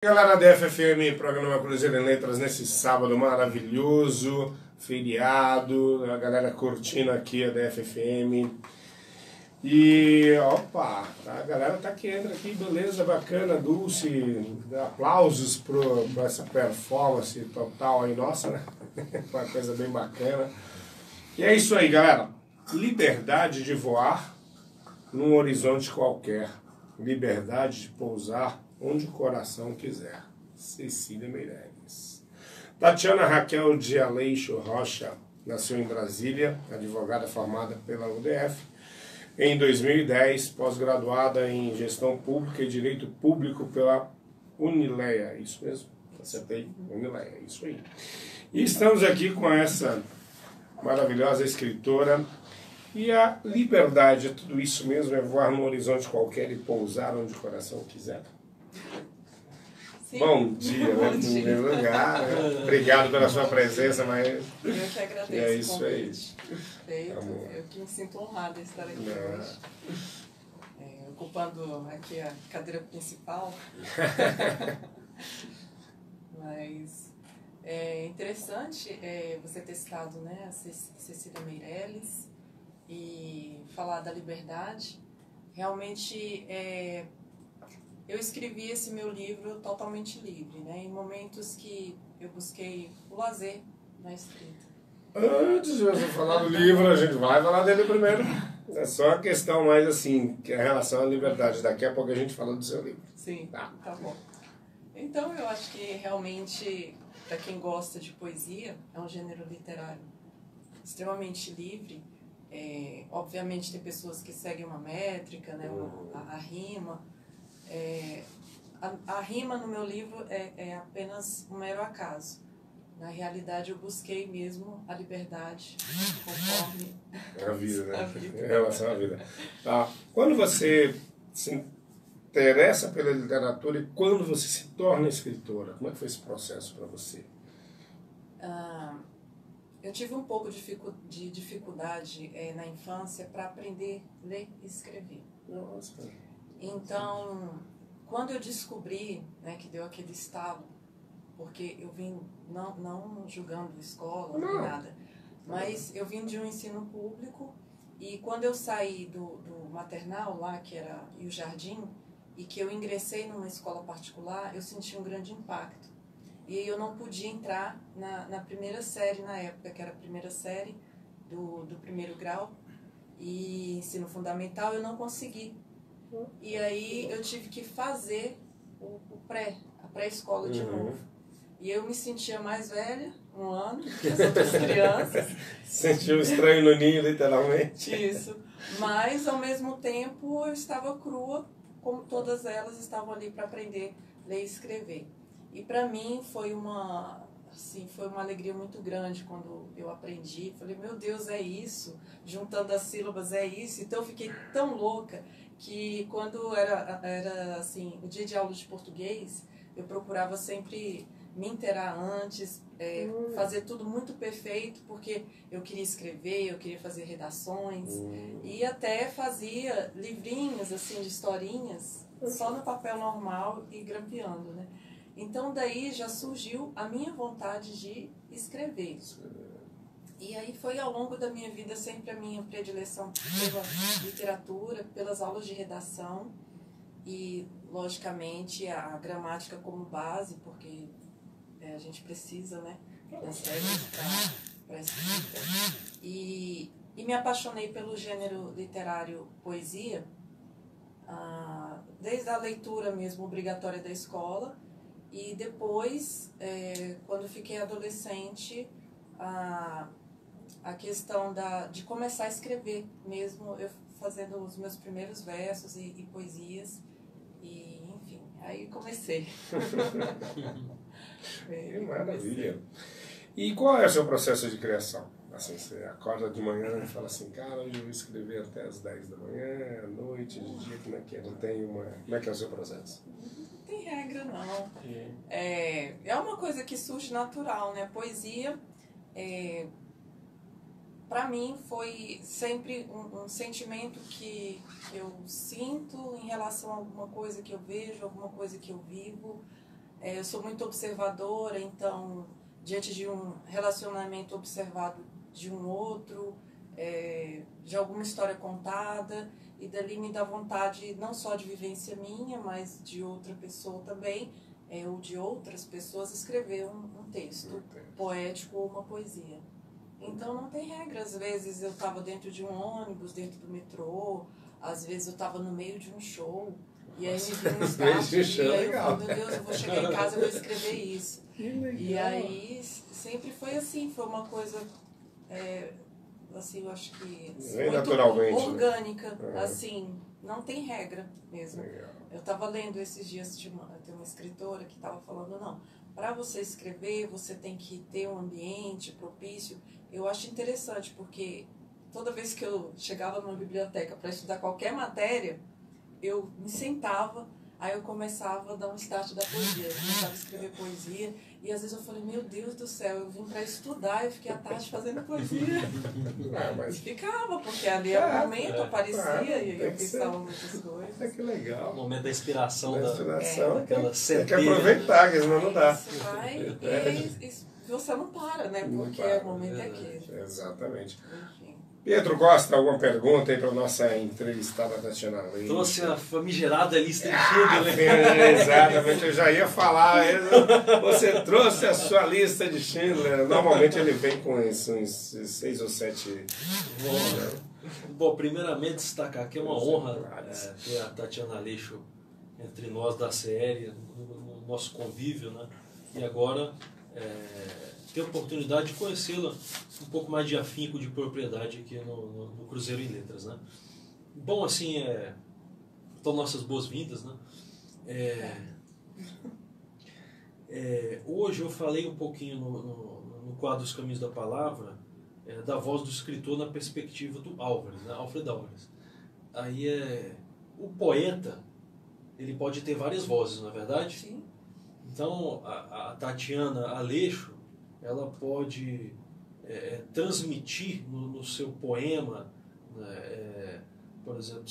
Galera da FFM, programa Cruzeiro em Letras nesse sábado maravilhoso, feriado, a galera curtindo aqui a da FFM. E opa, a galera tá aqui, entra aqui, beleza, bacana, Dulce, aplausos pra essa performance total aí, nossa, né? Uma coisa bem bacana. E é isso aí, galera, liberdade de voar num horizonte qualquer, liberdade de pousar onde o coração quiser. Cecília Meirelles. Tatiana Raquel de Aleixo Rocha nasceu em Brasília, advogada formada pela UDF. Em 2010, pós-graduada em Gestão Pública e Direito Público pela Unileia. Isso mesmo? Acertei? Unileia, isso aí. E estamos aqui com essa maravilhosa escritora. E a liberdade é tudo isso mesmo? É voar num horizonte qualquer e pousar onde o coração quiser? Sim. Bom dia, né? Em primeiro lugar. Né? Obrigado pela sua presença, mas... Eu que agradeço. É isso aí. Perfeito. Eu que me sinto honrada de estar aqui hoje. Ocupando aqui a cadeira principal. Mas é interessante você ter citado, né, a Cecília Meirelles e falar da liberdade. Realmente, eu escrevi esse meu livro totalmente livre, né? Em momentos que eu busquei o lazer na escrita. Antes de você falar do livro, a gente vai falar dele primeiro. É só a questão mais assim, que é a relação à liberdade. Daqui a pouco a gente fala do seu livro. Sim, tá bom. Então, eu acho que realmente, para quem gosta de poesia, é um gênero literário extremamente livre. Obviamente tem pessoas que seguem uma métrica, né, a rima. A rima no meu livro é apenas um mero acaso. Na realidade, eu busquei mesmo a liberdade conforme a vida, né? A vida. Em relação à vida. Tá. Quando você se interessa pela literatura e quando você se torna escritora, como é que foi esse processo para você? Eu tive um pouco de dificuldade na infância para aprender a ler e escrever. Nossa. Então, quando eu descobri, né, que deu aquele estalo, porque eu vim, não julgando escola, nem nada, mas eu vim de um ensino público e quando eu saí do maternal lá, que era o Jardim, e que eu ingressei numa escola particular, eu senti um grande impacto. E eu não podia entrar na primeira série na época, que era a primeira série do primeiro grau, e ensino fundamental eu não consegui. E aí eu tive que fazer a pré-escola de novo. E eu me sentia mais velha, um ano, que as outras crianças. Sentiu um estranho no ninho, literalmente. Isso. Mas, ao mesmo tempo, eu estava crua, como todas elas estavam ali para aprender a ler e escrever. E para mim foi uma alegria muito grande quando eu aprendi. Falei, meu Deus, é isso. Juntando as sílabas, é isso. Então eu fiquei tão louca que quando era assim, o dia de aula de português, eu procurava sempre me inteirar antes, fazer tudo muito perfeito, porque eu queria escrever, eu queria fazer redações, e até fazia livrinhos assim, de historinhas, só no papel normal e grampeando, né? Então daí já surgiu a minha vontade de escrever. E aí foi ao longo da minha vida sempre a minha predileção pela literatura, pelas aulas de redação e, logicamente, a gramática como base, porque a gente precisa, né, das regras para escrita. E me apaixonei pelo gênero literário poesia, desde a leitura mesmo obrigatória da escola. E depois, quando fiquei adolescente, a questão de começar a escrever mesmo, eu fazendo os meus primeiros versos e poesias, e enfim, aí comecei. Que maravilha! E qual é o seu processo de criação? Assim, você acorda de manhã e fala assim, cara, hoje eu vou escrever até as 10 da manhã, à noite, de dia, como é que é? Não tem uma... Como é que é o seu processo? Não tem regra, não. É uma coisa que surge natural, né? Poesia, para mim, foi sempre um sentimento que eu sinto em relação a alguma coisa que eu vejo, alguma coisa que eu vivo. eu sou muito observadora, então, diante de um relacionamento observado de um outro, de alguma história contada, e dali me dá vontade não só de vivência minha, mas de outra pessoa também, ou de outras pessoas, escrever um texto poético ou uma poesia. Então não tem regra, às vezes eu estava dentro de um ônibus, dentro do metrô, às vezes eu estava no meio de um show, e aí me viu um start, e aí eu falei, meu Deus, eu vou chegar em casa e vou escrever isso. E aí sempre foi assim, foi uma coisa, assim, eu acho que muito naturalmente, orgânica, né? assim, não tem regra mesmo. Legal. Eu estava lendo esses dias, tem uma escritora que estava falando, não, para você escrever, você tem que ter um ambiente propício. Eu acho interessante, porque toda vez que eu chegava numa biblioteca para estudar qualquer matéria, eu me sentava, aí eu começava a dar um start da poesia, eu começava a escrever poesia, e às vezes eu falei, meu Deus do céu, eu vim para estudar, eu fiquei à tarde fazendo poesia. Mas E ficava, porque ali era o momento, aparecia, e eu pensava muitas coisas. que legal. O momento da inspiração, tem daquela que centelha, aproveitar, que senão não dá. Você vai e você não para, né? Porque o momento é aquele. Exatamente. Enfim. Pedro Costa, alguma pergunta aí para nossa entrevistada Tatiana Leite? Trouxe a famigerada lista de Schindler. Exatamente, eu já ia falar. Você trouxe a sua lista de Schindler. Normalmente ele vem com isso, uns 6 ou 7. Bom, primeiramente destacar que é uma honra ter a Tatiana Aleixo entre nós da série, no nosso convívio, né? E agora ter a oportunidade de conhecê-la um pouco mais de afinco, de propriedade aqui no Cruzeiro em Letras, né? Bom, assim, então nossas boas-vindas, né? Hoje eu falei um pouquinho no quadro Os Caminhos da Palavra, da voz do escritor na perspectiva do Álvares, né? Alfred Álvares. Aí o poeta, ele pode ter várias vozes, não é verdade? Sim. Então a Tatiana Aleixo, ela pode transmitir no seu poema, né, por exemplo,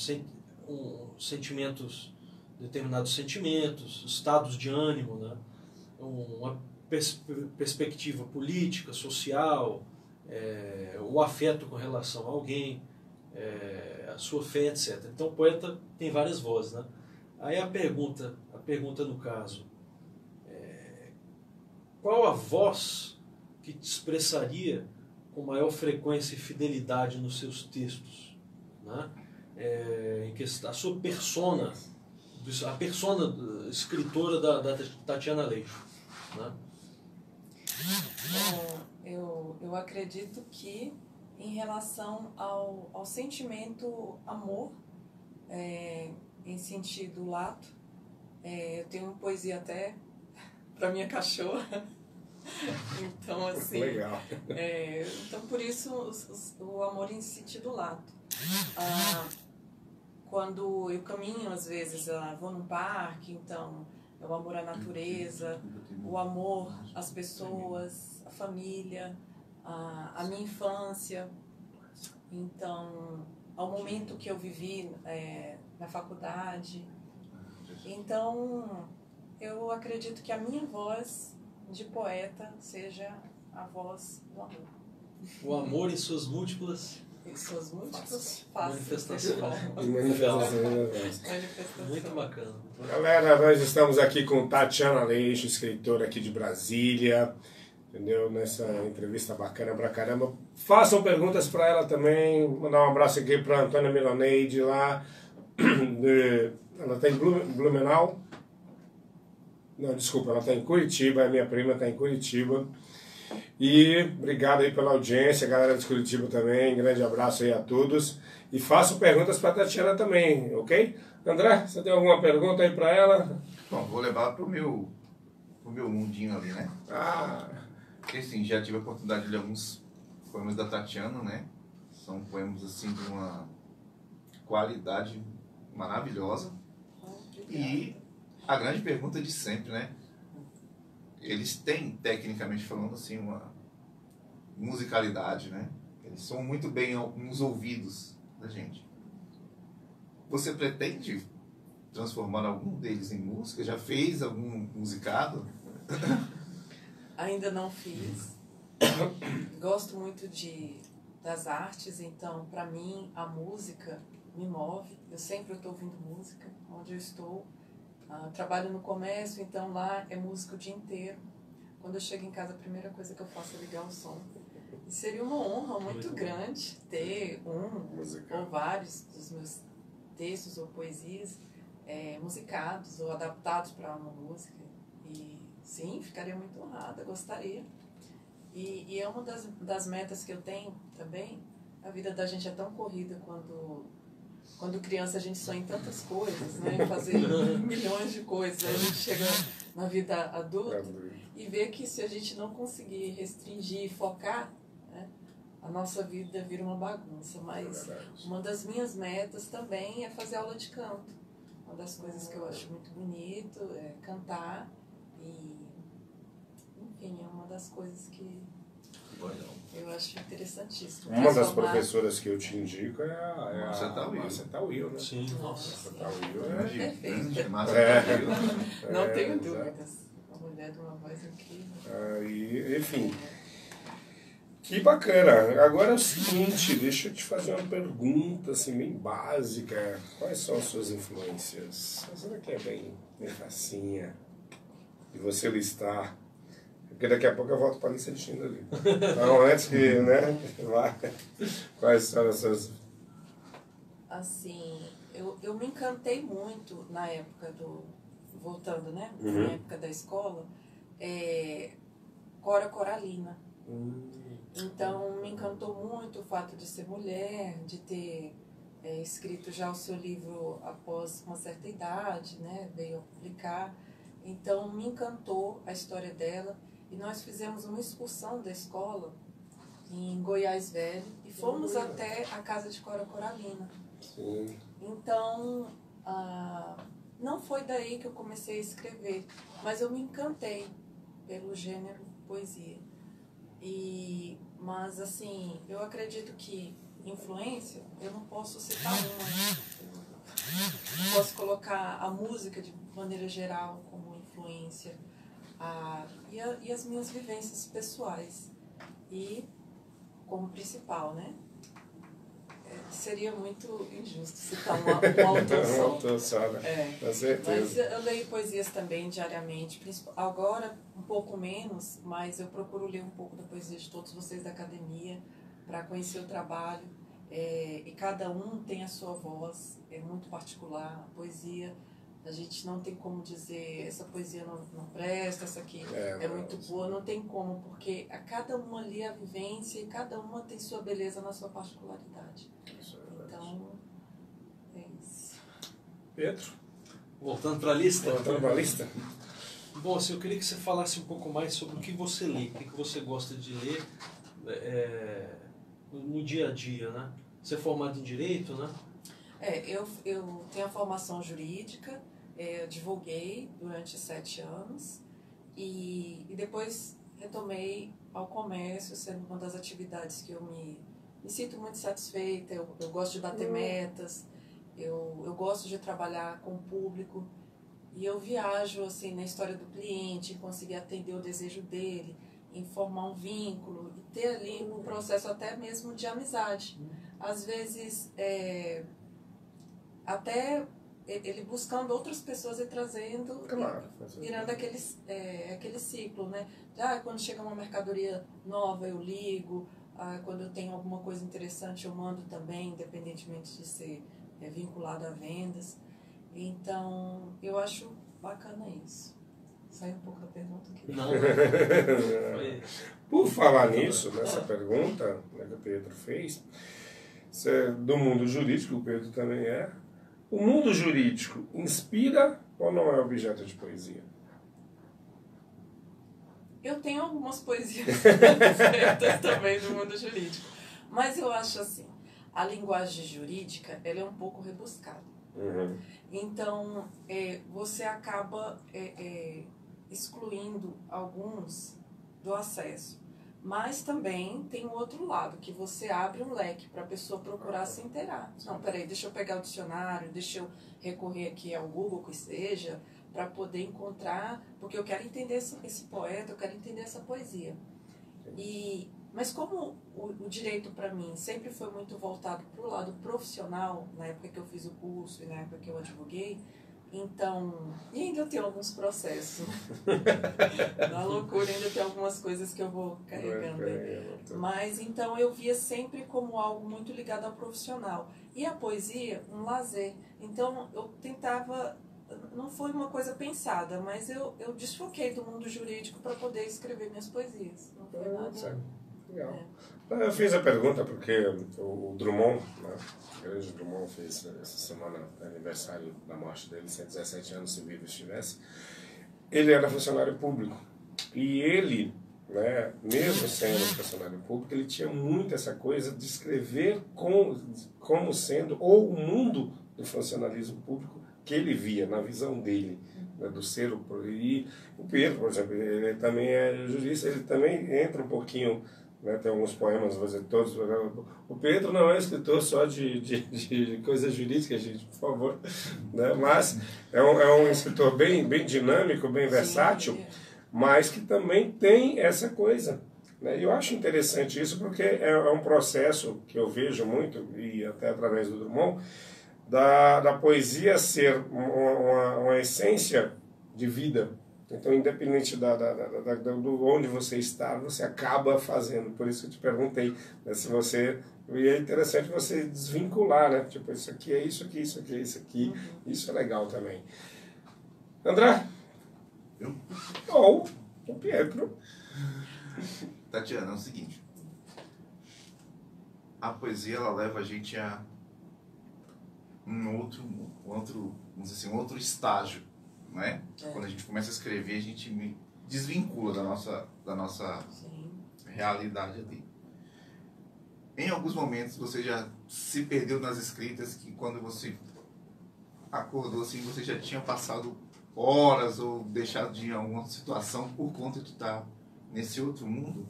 determinados sentimentos, estados de ânimo, né? Uma perspectiva política, social, o afeto com relação a alguém, a sua fé, etc. Então o poeta tem várias vozes, né? Aí a pergunta no caso, qual a voz que te expressaria com maior frequência e fidelidade nos seus textos, né? A sua persona, a persona escritora da Tatiana Aleixo, né? Eu acredito que em relação ao sentimento amor, em sentido lato, eu tenho uma poesia até para minha cachorra. Então, assim, legal. Então por isso o amor em sentido lato. Quando eu caminho, às vezes, vou num parque, então é o amor à natureza, o amor às pessoas, à família, à minha infância. Então, ao momento que eu vivi na faculdade. Então, eu acredito que a minha voz de poeta seja a voz do amor. O amor em suas múltiplas manifestações. Muito bacana. Galera, nós estamos aqui com Tatiana Aleixo, escritora aqui de Brasília, entendeu? Nessa entrevista bacana pra caramba. Façam perguntas para ela também. Mandar um abraço aqui para Antônia Milaneide lá. Ela está em Blumenau. Não, desculpa, ela está em Curitiba, a minha prima está em Curitiba. E obrigado aí pela audiência, galera de Curitiba também, grande abraço aí a todos. E faço perguntas para a Tatiana também, ok? André, você tem alguma pergunta aí para ela? Bom, vou levar pro meu mundinho ali, né? Porque assim, já tive a oportunidade de ler alguns poemas da Tatiana, né? São poemas assim de uma qualidade maravilhosa. E a grande pergunta de sempre, né? Eles têm, tecnicamente falando, assim, uma musicalidade, né? Eles soam muito bem nos ouvidos da gente. Você pretende transformar algum deles em música? Já fez algum musicado? Ainda não fiz. Gosto muito das artes, então, para mim, a música me move. Eu sempre estou ouvindo música, onde eu estou. Trabalho no comércio, então lá é música o dia inteiro. Quando eu chego em casa, a primeira coisa que eu faço é ligar o som. E seria uma honra muito grande ter ou vários dos meus textos ou poesias musicados ou adaptados para uma música. E sim, ficaria muito honrada, gostaria. E é uma das metas que eu tenho também. A vida da gente é tão corrida quando criança a gente sonha em tantas coisas, né? Fazer milhões de coisas. Aí a gente chega na vida adulta e vê que se a gente não conseguir restringir e focar, né, a nossa vida vira uma bagunça. Mas uma das minhas metas também é fazer aula de canto. Uma das coisas que eu acho muito bonito é cantar e, enfim, é uma das coisas que eu acho interessantíssimo. Uma das professoras que eu te indico é a Márcia Tawil, né? Sim, nossa. A Tawil Perfeita. Não tenho dúvidas. Uma mulher de uma voz incrível. Enfim. Que bacana. Agora é o seguinte, deixa eu te fazer uma pergunta assim, bem básica. Quais são as suas influências? Essa daqui é bem facinha de você listar. Porque daqui a pouco eu volto para a lista de Schindler. Então, antes que, né, vai. Quais são as suas... Assim, eu me encantei muito na época voltando, né, na época da escola, Cora Coralina. Então, me encantou muito o fato de ser mulher, de ter escrito já o seu livro após uma certa idade, né, veio a publicar. Então, me encantou a história dela. E nós fizemos uma excursão da escola em Goiás Velho e fomos até a casa de Cora Coralina. Sim. Então, não foi daí que eu comecei a escrever, mas eu me encantei pelo gênero poesia. Mas, assim, eu acredito que influência, eu não posso citar uma. Eu posso colocar a música de maneira geral como influência. E as minhas vivências pessoais. E, como principal, né? Seria muito injusto citar um autor só. Um autor só, né? Com certeza. Mas eu leio poesias também diariamente. Agora, um pouco menos, mas eu procuro ler um pouco da poesia de todos vocês da academia para conhecer o trabalho. E cada um tem a sua voz, é muito particular. A poesia... A gente não tem como dizer, essa poesia não presta, essa aqui é muito boa, não tem como, porque a cada uma ali a vivência e cada uma tem sua beleza na sua particularidade. Então, é isso. Pedro? Voltando para a lista? Voltando para a lista? Bom, assim, eu queria que você falasse um pouco mais sobre o que você lê, o que você gosta de ler no dia a dia, né? Você é formado em Direito, né? Eu tenho a formação jurídica, advoguei durante 7 anos e depois retomei ao comércio, sendo uma das atividades que eu me sinto muito satisfeita. Eu gosto de bater metas, eu gosto de trabalhar com o público e eu viajo assim, na história do cliente, conseguir atender o desejo dele, em formar um vínculo e ter ali um processo até mesmo de amizade. Às vezes... até ele buscando outras pessoas e trazendo, virando aquele ciclo, né? Quando chega uma mercadoria nova eu ligo, quando eu tenho alguma coisa interessante eu mando também, independentemente de ser vinculado a vendas. Então, eu acho bacana isso. Saiu um pouco da pergunta aqui. Não. Por falar nisso, nessa pergunta, né, que o Pedro fez, do mundo jurídico, o Pedro também é. O mundo jurídico inspira ou não é objeto de poesia? Eu tenho algumas poesias escritas também do mundo jurídico. Mas eu acho assim, a linguagem jurídica ela é um pouco rebuscada. Então, você acaba excluindo alguns do acesso. Mas também tem o outro lado, que você abre um leque para a pessoa procurar se inteirar. Não, peraí, deixa eu pegar o dicionário, deixa eu recorrer aqui ao Google, que seja, para poder encontrar, porque eu quero entender esse poeta, eu quero entender essa poesia. Mas como o direito para mim sempre foi muito voltado para o lado profissional, na época que eu fiz o curso e na época que eu advoguei, então, e ainda tem alguns processos, na loucura ainda tem algumas coisas que eu vou carregando aí. Mas então eu via sempre como algo muito ligado ao profissional. E a poesia, um lazer. Então eu tentava, não foi uma coisa pensada, mas eu desfoquei do mundo jurídico para poder escrever minhas poesias. Não foi nada. Legal. Eu fiz a pergunta porque o Drummond, né, o grande Drummond, fez essa semana aniversário da morte dele, 117 anos, se vivo estivesse. Ele era funcionário público. E ele, né, mesmo sendo funcionário público, ele tinha muito essa coisa de escrever como sendo o mundo do funcionalismo público que ele via, na visão dele, né, do ser. E o Pedro, por exemplo, ele também é jurista, ele também entra um pouquinho... Né, tem alguns poemas, vou dizer todos. O Pedro não é escritor só de coisas jurídicas, gente, por favor. Né? Mas é um escritor bem dinâmico, bem versátil, mas que também tem essa coisa. Né? E eu acho interessante isso porque é um processo que eu vejo muito, e até através do Drummond, da poesia ser uma essência de vida. Então, independente do onde você está, você acaba fazendo. Por isso que eu te perguntei, né, se você... E é interessante você desvincular, né? Tipo, isso aqui é isso aqui, isso aqui é isso aqui. Isso é legal também. André? Eu? Ou o Pietro. Tatiana, é o seguinte. A poesia, ela leva a gente a um outro vamos dizer assim, um outro estágio. Não é? Quando a gente começa a escrever, a gente desvincula da nossa realidade ali. Em alguns momentos você já se perdeu nas escritas, que quando você acordou assim, você já tinha passado horas ou deixado de ir em alguma situação por conta de estar nesse outro mundo?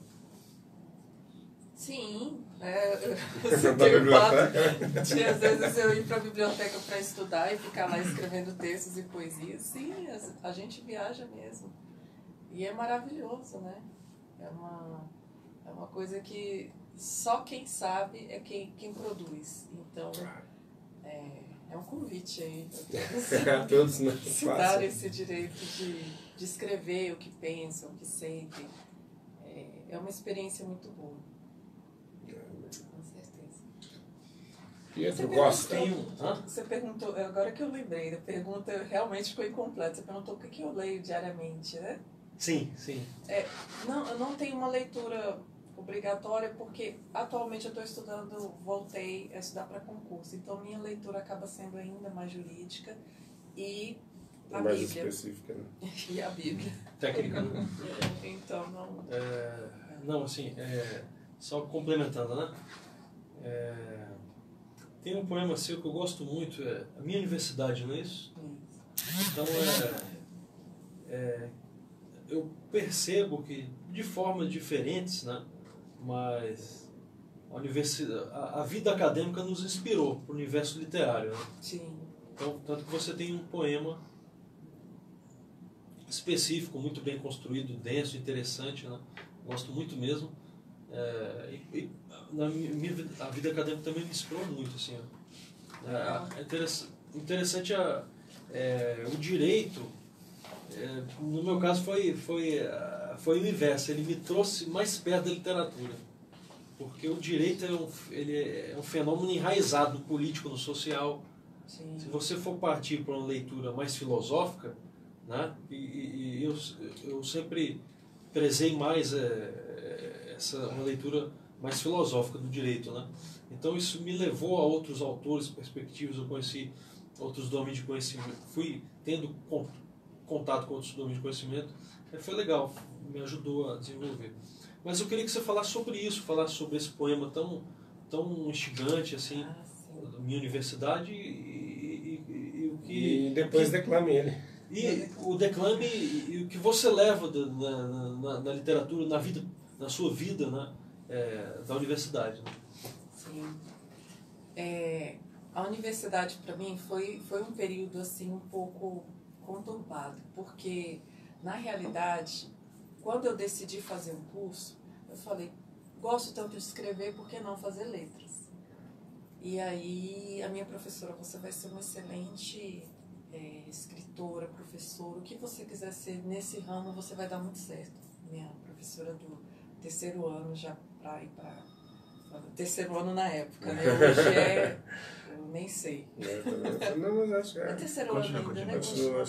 Sim, você tem o fato de às vezes eu ir para a biblioteca para estudar e ficar lá escrevendo textos e poesias. Sim, a gente viaja mesmo. E é maravilhoso, né? É uma coisa que só quem sabe é quem produz. Então, é um convite aí a todos nós se dar esse direito de escrever o que pensam, o que sentem. É uma experiência muito boa. Com certeza. Pietro gosta. Você perguntou, agora que eu lembrei, a pergunta realmente ficou incompleta. Você perguntou o que eu leio diariamente, né? Sim. Não, eu não tenho uma leitura obrigatória porque atualmente eu estou estudando, voltei a estudar para concurso. Então minha leitura acaba sendo ainda mais jurídica e a mais Bíblia. Específica, né? E a Bíblia. Técnica, né? Então não... Não, assim, só complementando, né? Tem um poema seu que eu gosto muito, A Minha Universidade, não é isso? Então, eu percebo que, de formas diferentes, né? Mas a vida acadêmica nos inspirou para o universo literário, né? Sim. Então, tanto que você tem um poema específico, muito bem construído, denso, interessante, né? Gosto muito mesmo. A vida acadêmica também me inspirou muito, assim. Interessante o direito. No meu caso foi o inverso. Ele me trouxe mais perto da literatura, porque o direito ele é um fenômeno enraizado no político, no social. Sim. Se você for partir para uma leitura mais filosófica, né? E eu sempre prezei mais uma leitura mais filosófica do direito, né? Então isso me levou a outros autores, perspectivas. Eu conheci outros domínios de conhecimento, fui tendo contato com outros domínios de conhecimento. Foi legal, me ajudou a desenvolver. Mas eu queria que você falasse sobre isso, falasse sobre esse poema tão instigante assim, da minha universidade e o que... E depois declame ele. E o declame e o que você leva na literatura, na vida na sua vida, né, da universidade. Né? Sim. A universidade para mim foi um período assim um pouco conturbado, porque na realidade, quando eu decidi fazer um curso, eu falei, gosto tanto de escrever, por que não fazer letras? E aí a minha professora, você vai ser uma excelente escritora, professora, o que você quiser ser nesse ramo, você vai dar muito certo. Minha professora do terceiro ano, já para ir para terceiro ano na época, né? Hoje eu nem sei. Não, mas acho que é terceiro ano ainda, né? Continua.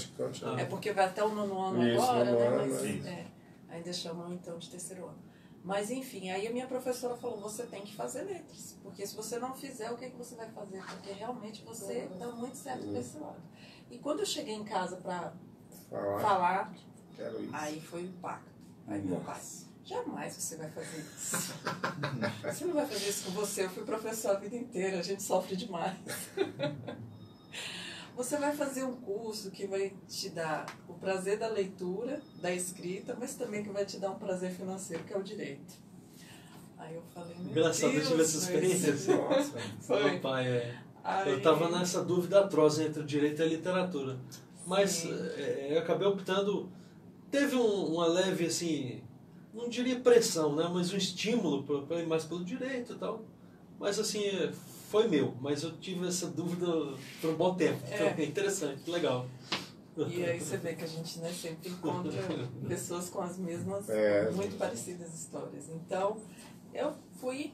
É porque vai até o nono ano Isso, agora, né? Ano, Mas ainda chamam então de terceiro ano. Mas enfim, aí a minha professora falou, você tem que fazer letras, porque se você não fizer, o que você vai fazer? Porque realmente você dá muito certo para esse lado. E quando eu cheguei em casa para falar, aí foi o impacto. Aí meu pai, jamais você vai fazer isso. Você não vai fazer isso com você, eu fui professora a vida inteira, a gente sofre demais. Você vai fazer um curso que vai te dar o prazer da leitura, da escrita, mas também que vai te dar um prazer financeiro, que é o direito. Aí eu falei, meu Engraçado, Deus, eu tive essa experiência. Nossa, foi. Meu pai, eu estava nessa dúvida atroz entre o direito e a literatura. Mas eu acabei optando... Teve uma leve, assim, não diria pressão, né? Mas um estímulo para ir mais pelo direito e tal. Mas assim... Foi meu, mas eu tive essa dúvida por um bom tempo. Então, é interessante, legal. E aí você vê que a gente, né, sempre encontra pessoas com as mesmas, muito parecidas histórias. Então, eu fui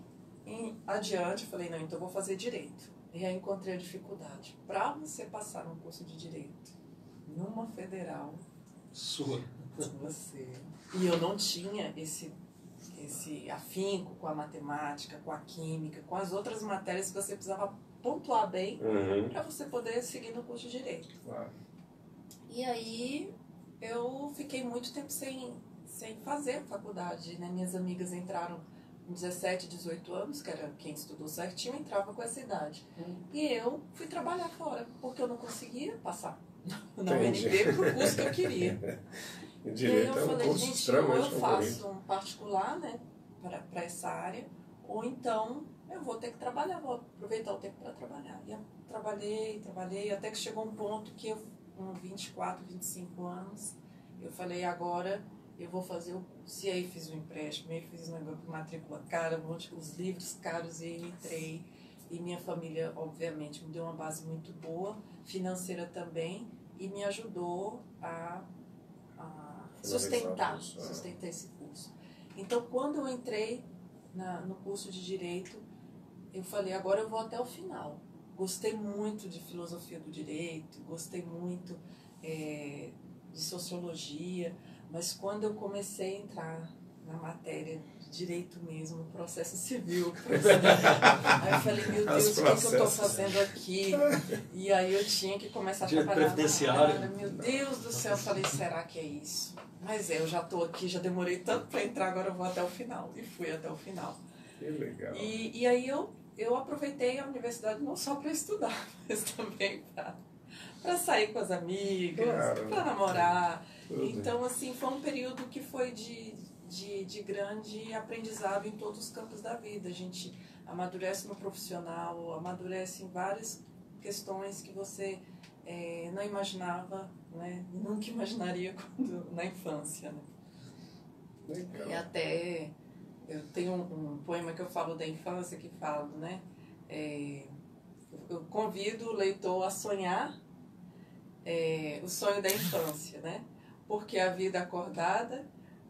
adiante, falei, não, então eu vou fazer direito. E aí encontrei a dificuldade. Para você passar num curso de direito, numa federal... Sua. Você... E eu não tinha esse afinco com a matemática, com a química, com as outras matérias que você precisava pontuar bem para você poder seguir no curso de Direito. Claro. E aí eu fiquei muito tempo sem fazer faculdade, né? Minhas amigas entraram com 17, 18 anos, que era quem estudou certinho, entrava com essa idade. E eu fui trabalhar fora, porque eu não conseguia passar na UNB para o curso que eu queria. E aí eu falei, gente, ou eu faço um particular, né, para essa área, ou então eu vou ter que trabalhar, vou aproveitar o tempo para trabalhar. E eu trabalhei, até que chegou um ponto que eu, com 24, 25 anos, eu falei, agora eu vou fazer o curso. E aí fiz o empréstimo, aí fiz uma matrícula cara, os livros caros, e entrei. E minha família, obviamente, me deu uma base muito boa, financeira também, e me ajudou a sustentar esse curso. Então, quando eu entrei no curso de Direito, eu falei, agora eu vou até o final. Gostei muito de filosofia do direito, gostei muito de sociologia, mas quando eu comecei a entrar na matéria de direito mesmo, processo civil, aí eu falei, meu Deus, o que eu estou fazendo aqui? E aí eu tinha que começar a trabalhar na área. Meu Deus do céu, eu falei, será que é isso? Mas eu já estou aqui, já demorei tanto para entrar, agora eu vou até o final. E fui até o final. Que legal. E aí eu aproveitei a universidade não só para estudar, mas também para sair com as amigas, para namorar. Tudo. Então, assim, foi um período que foi de grande aprendizado em todos os campos da vida. A gente amadurece no profissional, amadurece em várias questões que você não imaginava, né? Nunca imaginaria na infância. Né? Legal. E até eu tenho um poema que eu falo da infância que falo, né? Eu convido o leitor a sonhar o sonho da infância, né? Porque a vida acordada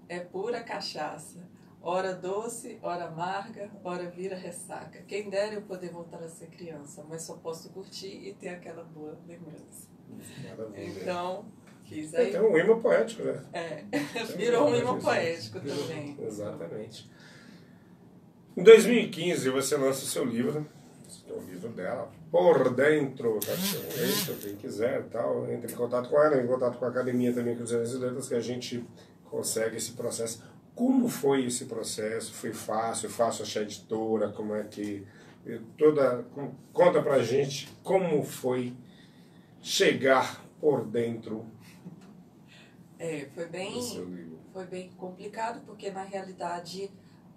é pura cachaça, ora doce, ora amarga, ora vira ressaca. Quem dera eu poder voltar a ser criança, mas só posso curtir e ter aquela boa lembrança. Maravilha. Então, quis aí... Então, um imã poético, né? Virou um imã poético também. Exatamente. Em 2015, você lança o seu livro, o livro dela, Por Dentro, quem quiser, tal, entre em contato com ela, em contato com a Academia também, com os Letras, que a gente consegue esse processo. Como foi esse processo? Foi fácil achar editora? Como é que... Conta pra gente como foi chegar por dentro foi foi bem complicado, porque na realidade,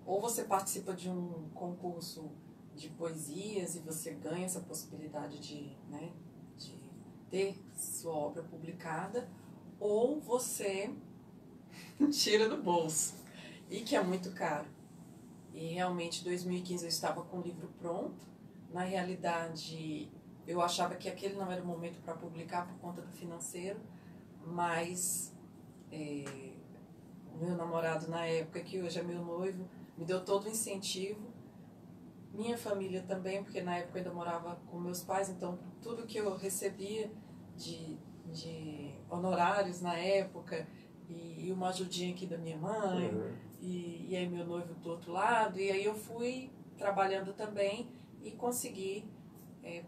ou você participa de um concurso de poesias e você ganha essa possibilidade de, né, de ter sua obra publicada, ou você tira do bolso, e que é muito caro. E realmente, em 2015 eu estava com o livro pronto. Na realidade, eu achava que aquele não era o momento para publicar por conta do financeiro, mas o meu namorado na época, que hoje é meu noivo, me deu todo o incentivo. Minha família também, porque na época eu ainda morava com meus pais, então tudo que eu recebia de honorários na época, e uma ajudinha aqui da minha mãe, e aí meu noivo do outro lado, e aí eu fui trabalhando também e consegui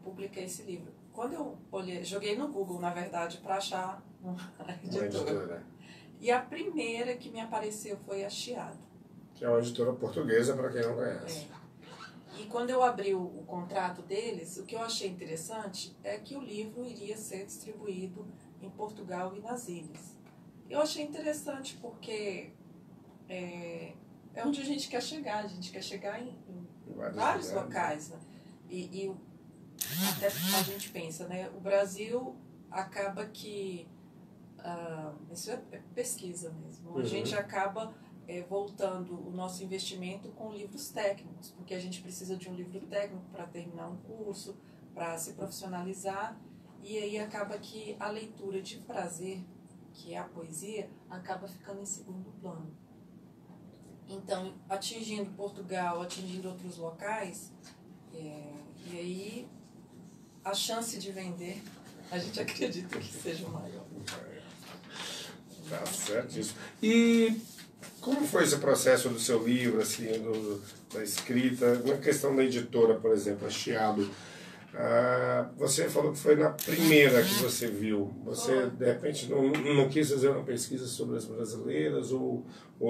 publicar esse livro. Quando eu olhei, joguei no Google, na verdade, para achar uma editora. E a primeira que me apareceu foi a Chiado. Que é uma editora portuguesa, para quem não conhece. E quando eu abri o contrato deles, o que eu achei interessante é que o livro iria ser distribuído em Portugal e nas ilhas. Eu achei interessante porque é onde a gente quer chegar. A gente quer chegar em vários locais. Né? E até a gente pensa, né? O Brasil acaba que... isso é pesquisa mesmo. A gente acaba voltando o nosso investimento com livros técnicos, porque a gente precisa de um livro técnico para terminar um curso, para se profissionalizar, e aí acaba que a leitura de prazer, que é a poesia, acaba ficando em segundo plano. Então, atingindo Portugal, atingindo outros locais, e aí a chance de vender, a gente acredita que seja maior. Tá certo isso. E como foi esse processo do seu livro, assim, da escrita, na questão da editora, por exemplo, a Chiado? Você falou que foi na primeira que você viu. Você, de repente, não quis fazer uma pesquisa sobre as brasileiras, ou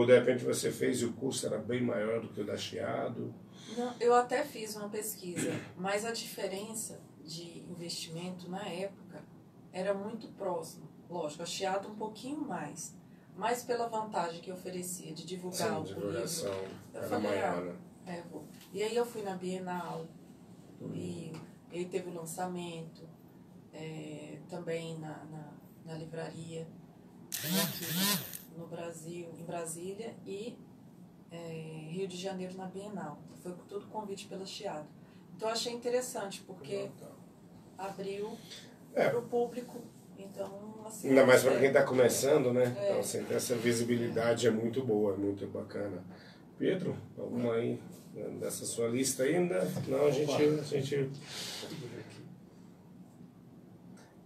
de repente você fez e o custo era bem maior do que o da Chiado? Não, eu até fiz uma pesquisa, mas a diferença de investimento na época era muito próxima. Lógico, a Chiado um pouquinho mais, mas pela vantagem que oferecia de divulgar o livro, eu falei, maior, né? vou. E aí eu fui na Bienal do Rio, e aí teve o lançamento, também na livraria, aqui no Brasil, em Brasília, e Rio de Janeiro na Bienal. Foi tudo convite pela Chiado. Então eu achei interessante, porque abriu para o público. Então, assim, ainda mais para quem está começando, né? Então, assim, essa visibilidade é muito boa, é muito bacana. Pedro, alguma aí dessa sua lista ainda? Não, a gente...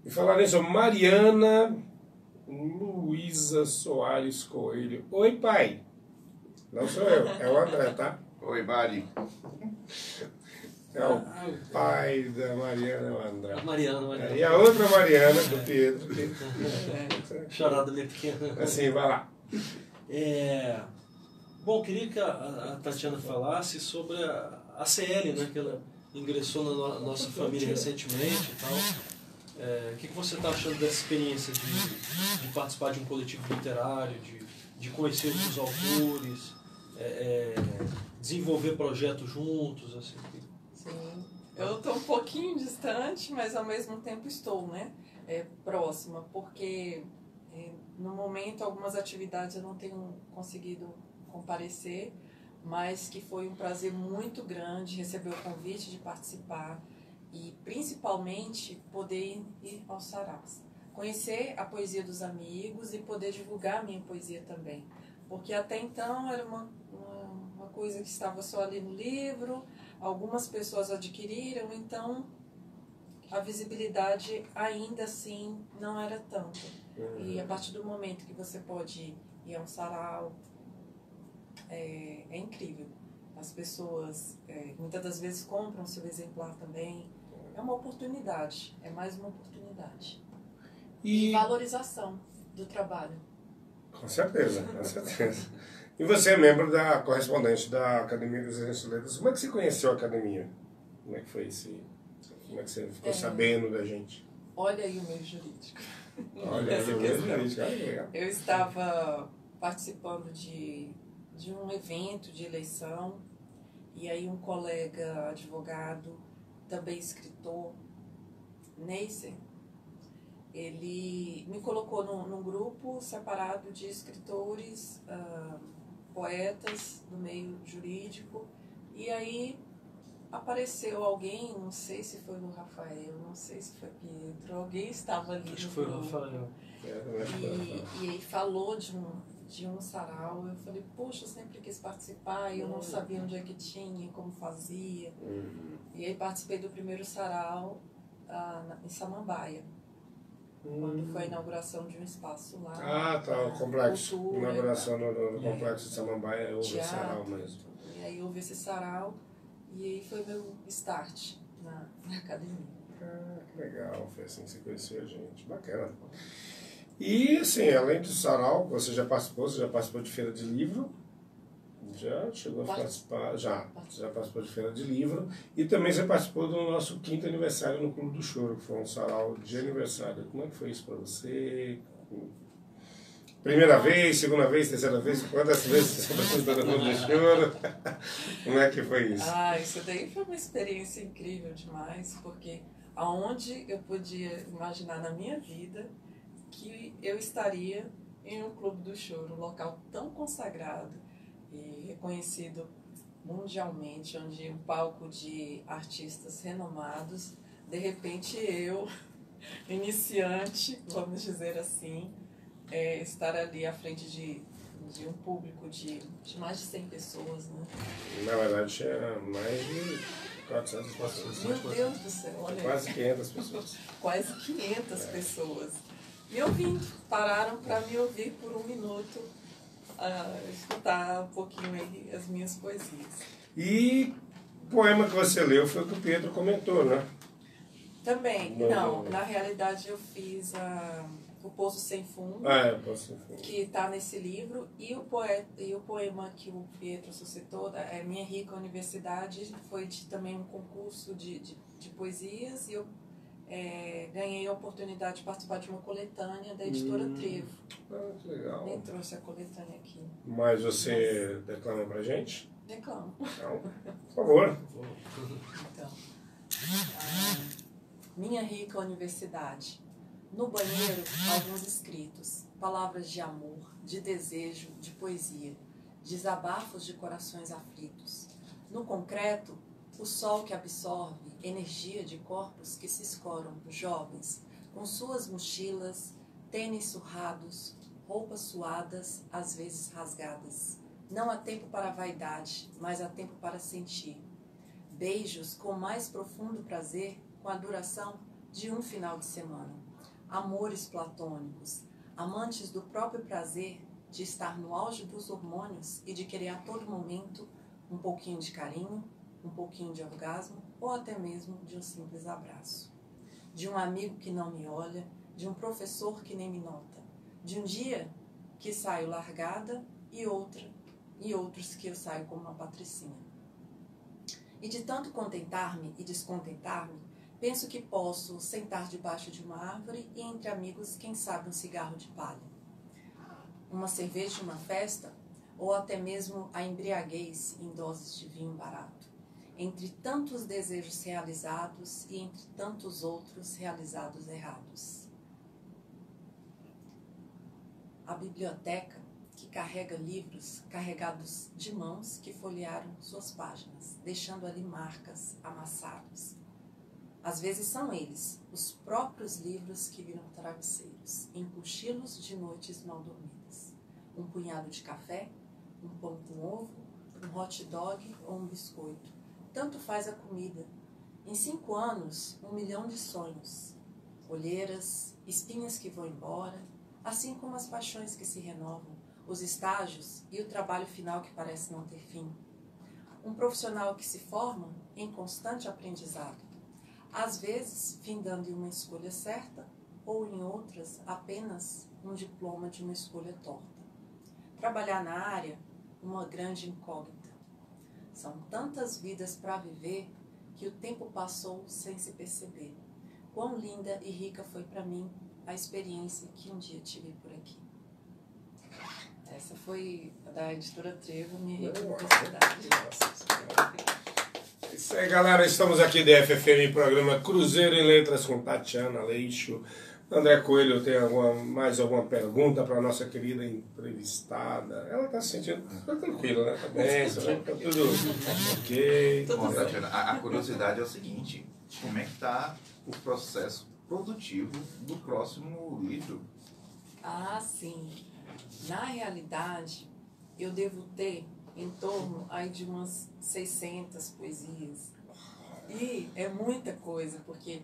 E falar nisso, Mariana Luísa Soares Coelho. Oi, pai. Não sou eu, é o André, tá? Oi, Mari. É o pai da Mariana, é o André. A Mariana. E a outra Mariana, do Pedro. Chorada minha pequena. Assim, vai lá. Bom, queria que a Tatiana falasse sobre a CL, né? Que ela ingressou na nossa família recentemente e tal. O que você está achando dessa experiência de participar de um coletivo literário, de conhecer outros autores, desenvolver projetos juntos, assim? Sim, eu estou um pouquinho distante, mas ao mesmo tempo estou, né? Próxima, porque no momento algumas atividades eu não tenho conseguido comparecer, mas que foi um prazer muito grande receber o convite de participar e principalmente poder ir aos saraus, conhecer a poesia dos amigos e poder divulgar a minha poesia também, porque até então era uma coisa que estava só ali no livro, algumas pessoas adquiriram, então a visibilidade ainda assim não era tanta. E a partir do momento que você pode ir a um sarau, é incrível. As pessoas muitas das vezes compram seu exemplar também. É uma oportunidade, é mais uma oportunidade. E valorização do trabalho. Com certeza, com certeza. E você é membro da correspondente da Academia das Letras. Como é que você conheceu a academia? Como é que foi como é que você ficou sabendo da gente? Olha aí o meio jurídico. Olha aí o meio jurídico, olha legal. Eu estava participando de um evento de eleição, e aí um colega advogado, também escritor, Neisser, ele me colocou num grupo separado de escritores, poetas do meio jurídico, e aí apareceu alguém, não sei se foi o Rafael, não sei se foi Pietro, alguém estava ali. Acho que foi o Rafael. E aí falou de um sarau. Eu falei, poxa, eu sempre quis participar e eu não sabia onde é que tinha, como fazia. E aí participei do primeiro sarau em Samambaia, quando foi a inauguração de um espaço lá. Ah, tá, o complexo. Cultura, Inauguração no complexo de Samambaia, houve o sarau mesmo. E aí houve esse sarau, e aí foi meu start na academia. Ah, que legal, foi assim que você conheceu a gente, bacana. E, assim, além do sarau, você já participou de feira de livro? Já chegou a participar? Já participou de feira de livro. E também você participou do nosso 5º aniversário no Clube do Choro, que foi um sarau de aniversário. Como é que foi isso para você? Primeira vez, segunda vez, terceira vez? Quantas vezes você participou do Clube do Choro? Como é que foi isso? Isso daí foi uma experiência incrível demais, porque aonde eu podia imaginar na minha vida que eu estaria em um Clube do Choro, um local tão consagrado e reconhecido mundialmente, onde um palco de artistas renomados, de repente eu, iniciante, vamos dizer assim, estar ali à frente de um público de mais de 100 pessoas, né? Na verdade, tinha mais de 400 pessoas. Meu Deus do céu, olha. Quase 500 pessoas. Quase 500 pessoas. Me ouvindo, pararam para me ouvir por um minuto, escutar um pouquinho aí as minhas poesias. E o poema que você leu foi o que o Pedro comentou, né? Também, não, na realidade eu fiz O Poço Sem Fundo, O Poço Sem Fundo, que está nesse livro, e o poema que o Pietro suscitou, Minha Rica Universidade, foi também um concurso de poesias, e eu ganhei a oportunidade de participar de uma coletânea da editora Trevo. Que legal. Nem trouxe a coletânea aqui. Mas você declama pra gente? Declamo. Então, por favor. Então, Minha Rica Universidade. No banheiro, alguns escritos, palavras de amor, de desejo, de poesia, desabafos de corações aflitos. No concreto, o sol que absorve energia de corpos que se escoram, jovens, com suas mochilas, tênis surrados, roupas suadas, às vezes rasgadas. Não há tempo para a vaidade, mas há tempo para sentir. Beijos com mais profundo prazer, com a duração de um final de semana. Amores platônicos, amantes do próprio prazer de estar no auge dos hormônios e de querer a todo momento um pouquinho de carinho, um pouquinho de orgasmo ou até mesmo de um simples abraço. De um amigo que não me olha, de um professor que nem me nota, de um dia que saio largada e outros que eu saio como uma patricinha. E de tanto contentar-me e descontentar-me, penso que posso sentar debaixo de uma árvore e entre amigos, quem sabe, um cigarro de palha. Uma cerveja de uma festa, ou até mesmo a embriaguez em doses de vinho barato. Entre tantos desejos realizados e entre tantos outros realizados errados. A biblioteca que carrega livros carregados de mãos que folhearam suas páginas, deixando ali marcas, amassados. Às vezes são eles, os próprios livros que viram travesseiros, em cochilos de noites mal dormidas. Um punhado de café, um pão com ovo, um hot dog ou um biscoito. Tanto faz a comida. Em 5 anos, 1 milhão de sonhos. Olheiras, espinhas que vão embora, assim como as paixões que se renovam, os estágios e o trabalho final que parece não ter fim. Um profissional que se forma em constante aprendizado. Às vezes, findando em uma escolha certa, ou em outras, apenas um diploma de uma escolha torta. Trabalhar na área, uma grande incógnita. São tantas vidas para viver que o tempo passou sem se perceber. Quão linda e rica foi para mim a experiência que um dia tive por aqui. Essa foi da editora Trevo, minha universidade. Isso aí, galera. Estamos aqui da FFM, programa Cruzeiro em Letras com Tatiana Aleixo. André Coelho, tem mais alguma pergunta para a nossa querida entrevistada? Ela está se sentindo tranquila, né? Tá bem, tá tudo ok. Bom, Tatiana, a curiosidade é o seguinte: como é que está o processo produtivo do próximo livro? Ah, sim. Na realidade, eu devo ter em torno aí de umas 600 poesias. E é muita coisa, porque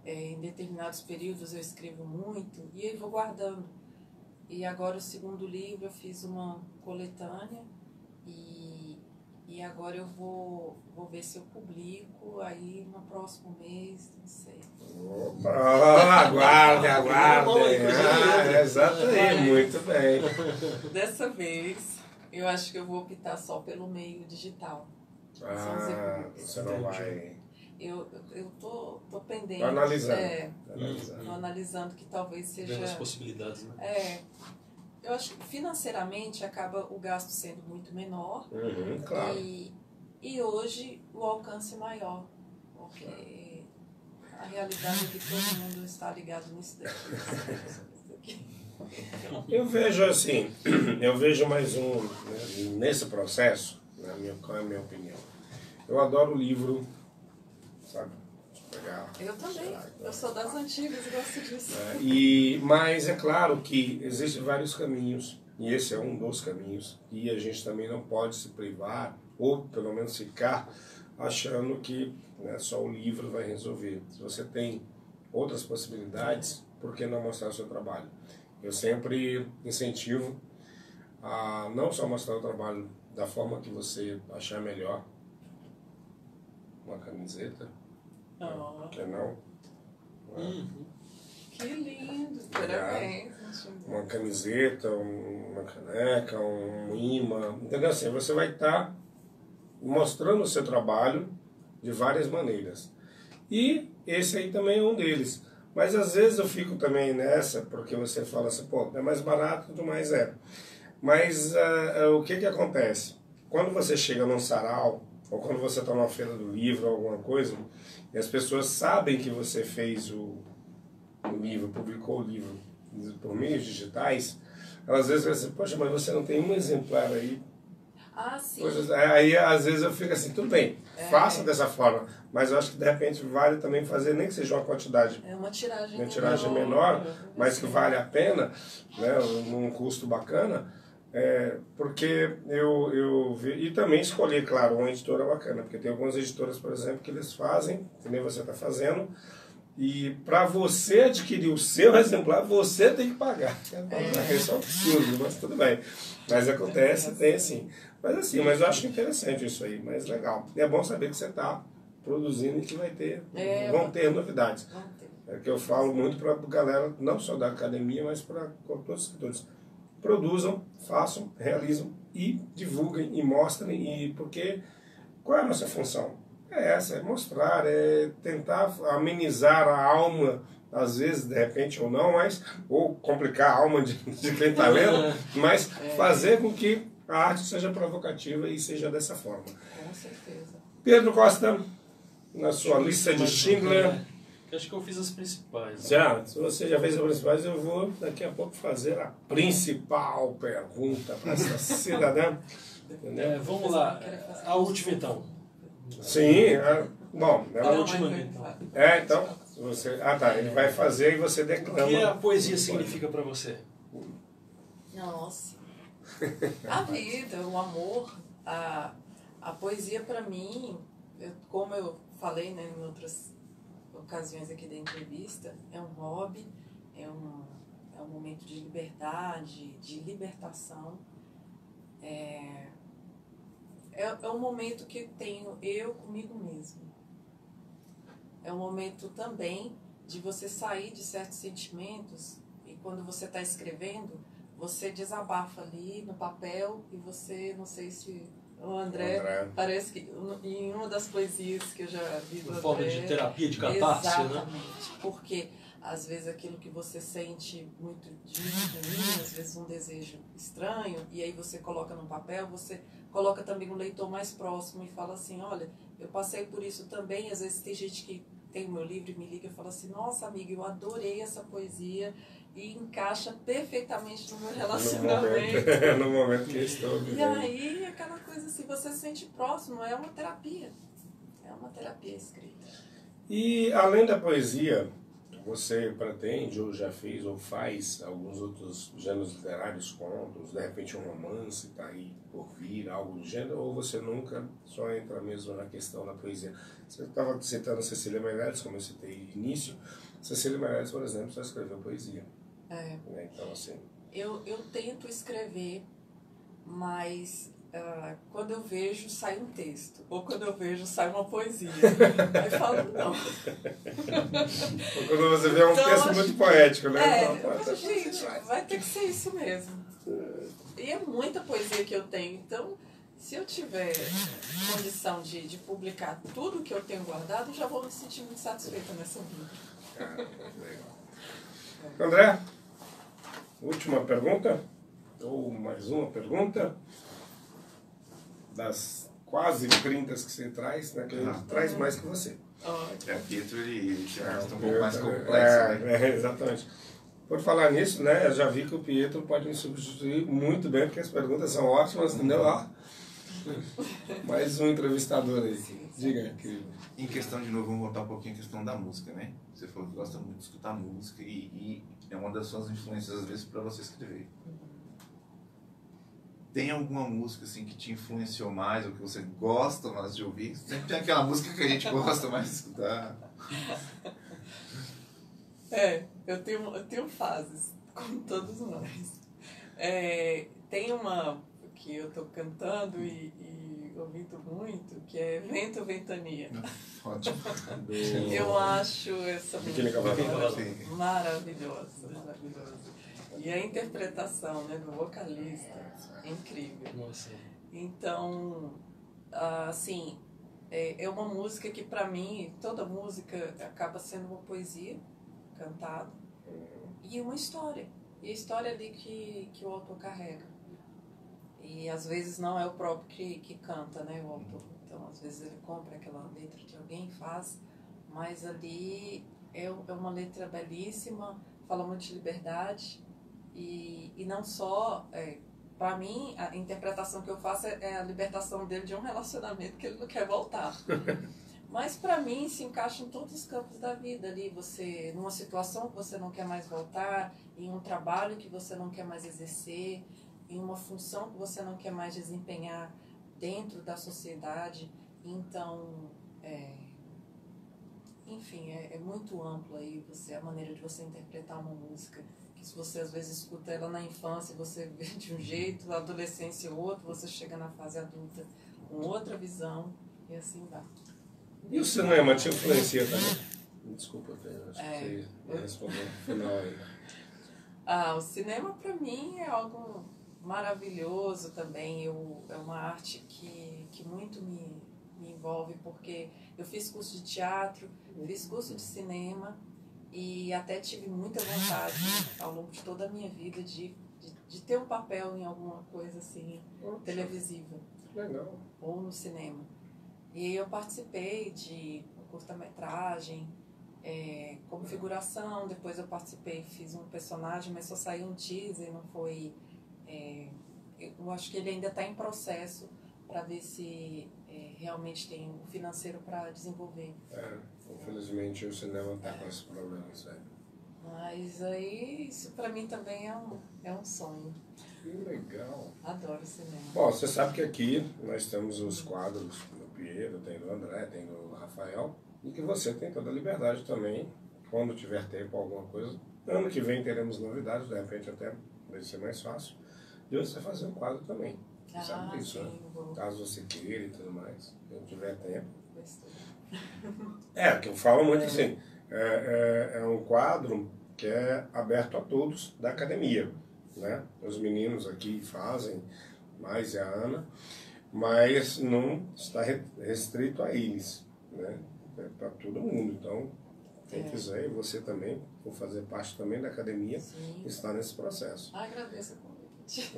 em determinados períodos eu escrevo muito e eu vou guardando. E agora o segundo livro eu fiz uma coletânea e agora eu vou ver se eu publico aí no próximo mês, não sei. Aguardem. Exato aí, muito bem. Dessa vez eu acho que eu vou optar só pelo meio digital. Você não vai... Eu tô pendente. Tô analisando. Tô analisando que talvez seja... Vendo as possibilidades, né? Eu acho que financeiramente acaba o gasto sendo muito menor. Claro. E hoje o alcance maior. Porque a realidade é que todo mundo está ligado nisso daqui. Eu vejo assim, mais nesse processo, qual é a minha opinião? Eu adoro o livro, sabe? Eu também, eu sou das antigas e gosto disso. Mas é claro que existem vários caminhos, e esse é um dos caminhos, e a gente também não pode se privar, ou pelo menos ficar achando que só o livro vai resolver. Se você tem outras possibilidades, por que não mostrar o seu trabalho? Eu sempre incentivo a não só mostrar o trabalho da forma que você achar melhor, uma camiseta, por que não? Que lindo, parabéns. Uma camiseta, uma caneca, um imã, entendeu? Assim, você vai estar mostrando o seu trabalho de várias maneiras. E esse aí também é um deles. Mas às vezes eu fico também nessa, porque você fala assim, pô, é mais barato, tudo mais é. Mas o que acontece? Quando você chega num sarau, ou quando você está numa feira do livro ou alguma coisa, e as pessoas sabem que você fez o livro, publicou o livro por meios digitais, elas às vezes falam assim, poxa, mas você não tem um exemplar aí? Ah, sim. Aí às vezes eu fico assim, tudo bem, faça dessa forma, mas eu acho que de repente vale também fazer, nem que seja uma quantidade, uma tiragem menor, mas que vale a pena, num custo bacana, porque eu vi, e também escolher, claro, uma editora bacana, porque tem algumas editoras, por exemplo, que eles fazem, que nem você está fazendo, e para você adquirir o seu exemplar, você tem que pagar. Isso é um absurdo, mas tudo bem. Mas acontece, tem assim. Mas eu acho interessante isso aí, mas legal. E é bom saber que você está produzindo e que vão ter novidades. É que eu falo muito para a galera, não só da academia, mas para todos os escritores. Produzam, façam, realizam e divulguem e mostrem. Porque qual é a nossa função? É essa, é mostrar, é tentar amenizar a alma, às vezes, de repente ou não, ou complicar a alma de quem está lendo, mas fazer com que a arte seja provocativa e seja dessa forma. Com certeza. Pedro Costa, na sua lista de Schindler. Acho que eu fiz as principais. Já, se você já fez as principais, eu vou daqui a pouco fazer a principal pergunta para essa cidadã. Vamos lá, a última então. Sim, bom. A última então. Então, você... ele vai fazer e você declama. O que a poesia significa para você? Nossa. A vida, o amor, a poesia para mim, como eu falei em outras ocasiões aqui da entrevista, é um hobby, é um momento de liberdade, de libertação. É um momento que tenho eu comigo mesmo. É um momento também de você sair de certos sentimentos e quando você está escrevendo, você desabafa ali no papel e você, não sei se o André, parece que em uma das poesias que eu já vi do André... Forma de terapia, de catarse, exatamente, porque às vezes aquilo que você sente muito genuíno, às vezes um desejo estranho, e aí você coloca no papel, você coloca também um leitor mais próximo e fala assim, olha, eu passei por isso também. Às vezes tem gente que tem o meu livro e me liga e fala assim, nossa amiga, eu adorei essa poesia e encaixa perfeitamente no meu relacionamento. No momento que eu estou vivendo. E aí, aquela coisa assim, você se sente próximo, é uma terapia. É uma terapia escrita. E além da poesia, você pretende, ou já fez, ou faz alguns outros gêneros literários, contos, de repente um romance está aí por vir, algo do gênero, ou você nunca só entra mesmo na questão da poesia? Você estava citando Cecília Meirelles, como eu citei no início. Cecília Meirelles, por exemplo, só escreveu poesia. Então, assim... Eu tento escrever, mas quando eu vejo, sai um texto. Ou quando eu vejo, sai uma poesia. Aí eu falo, não. Ou quando você vê um texto muito poético, né? Gente, vai ter que ser isso mesmo. E é muita poesia que eu tenho. Então, se eu tiver condição de publicar tudo que eu tenho guardado, eu já vou me sentir muito satisfeita nessa vida. Legal. André, última pergunta? Ou mais uma pergunta? Das quase 30 que você traz, né? Que a gente traz mais que você. Pietro, ele é um pouco mais complexo, né? Exatamente. Por falar nisso, né? Eu já vi que o Pietro pode me substituir muito bem, porque as perguntas são ótimas, entendeu? Mais um entrevistador aí. Diga, querido. Em questão, de novo, vamos voltar um pouquinho à questão da música, né? Você falou que gosta muito de escutar música e é uma das suas influências, às vezes, para você escrever. Tem alguma música assim que te influenciou mais, ou que você gosta mais de ouvir? Sempre tem aquela música que a gente gosta mais de escutar. Eu tenho fases, como todos nós. Tem uma que eu tô cantando e ouvindo muito, que é Vento, Ventania. Ótimo. Eu acho essa música maravilhosa. maravilhosa. E a interpretação, né, do vocalista é incrível. Nossa. Então, assim, é uma música que pra mim, toda música acaba sendo uma poesia cantada e uma história. E a história ali que o autor carrega. E às vezes não é o próprio que canta, né, o autor. Então, às vezes ele compra aquela letra que alguém faz, mas ali é uma letra belíssima, fala muito de liberdade. E não só, para mim, a interpretação que eu faço é a libertação dele de um relacionamento que ele não quer voltar. Mas para mim se encaixa em todos os campos da vida ali. Você, numa situação que você não quer mais voltar, em um trabalho que você não quer mais exercer, em uma função que você não quer mais desempenhar dentro da sociedade. Então, enfim, é muito amplo aí a maneira de você interpretar uma música. Se você às vezes escuta ela na infância, você vê de um jeito, na adolescência outro, você chega na fase adulta com outra visão e assim vai. E o cinema te influencia também? Desculpa, acho que você ia responder no final aí. O cinema para mim é algo maravilhoso também. É uma arte que muito me envolve, porque eu fiz curso de teatro, fiz curso de cinema, e até tive muita vontade, ao longo de toda a minha vida, de ter um papel em alguma coisa assim, televisiva. Legal. Ou no cinema. E eu participei de curta-metragem, como figuração. Depois eu participei, fiz um personagem, mas só saiu um teaser, não foi... eu acho que ele ainda está em processo para ver se realmente tem o financeiro para desenvolver. Infelizmente o cinema está com esses problemas, Mas aí, isso para mim também é um sonho. Que legal. Adoro cinema. Bom, você sabe que aqui nós temos os quadros do Pietro, tem do André, tem do Rafael, e que você tem toda a liberdade também, quando tiver tempo, alguma coisa. Ano que vem teremos novidades, de repente até vai ser mais fácil, de você fazer um quadro também. Você sabe disso, sim, né? vou. Caso você queira e tudo mais, quando tiver tempo. Besteira. Que eu falo muito assim, é um quadro que é aberto a todos da academia, né? Os meninos aqui fazem, mais a Ana, mas não está restrito a eles, né? É para todo mundo. Então, Quem quiser, e você também, por fazer parte também da academia, está nesse processo. Agradeço o convite.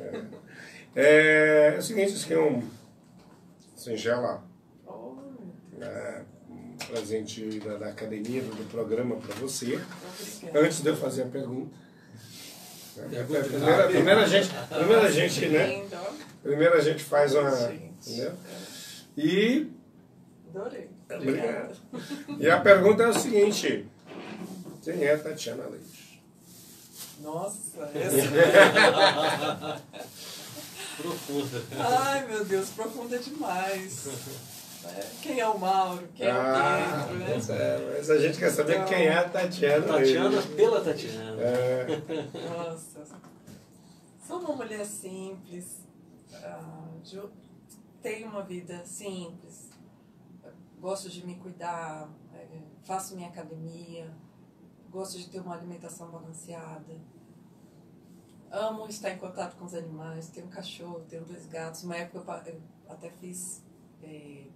É o seguinte, isso aqui é um singela um presente da academia, do programa para você. Obrigada. Antes de eu fazer a pergunta. Primeiro a gente faz uma... Entendeu? E... Adorei. Obrigado. E a pergunta é o seguinte: quem é Tatiana Leite? Nossa, Profunda. Ai, meu Deus, profunda demais. Quem é o Mauro? Quem é o Pedro? Né? Mas a gente quer saber então, quem é a Tatiana. Tatiana pela Tatiana. Nossa. Sou uma mulher simples. Tenho uma vida simples. Gosto de me cuidar. Faço minha academia. Gosto de ter uma alimentação balanceada. Amo estar em contato com os animais. Tenho um cachorro, tenho 2 gatos. Uma época eu até fiz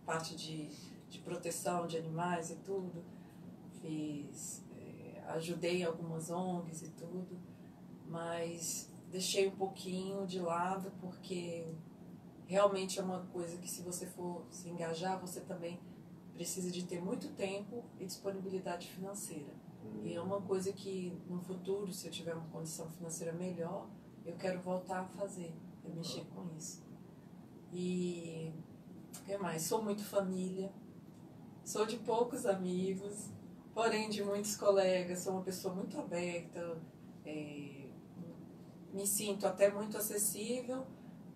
parte de proteção de animais e tudo. Ajudei algumas ONGs e tudo. Mas deixei um pouquinho de lado porque realmente é uma coisa que, se você for se engajar, você também precisa de ter muito tempo e disponibilidade financeira. E é uma coisa que no futuro, se eu tiver uma condição financeira melhor, eu quero voltar a fazer, mexer com isso. E o que mais? Sou muito família, sou de poucos amigos, porém de muitos colegas, sou uma pessoa muito aberta, me sinto até muito acessível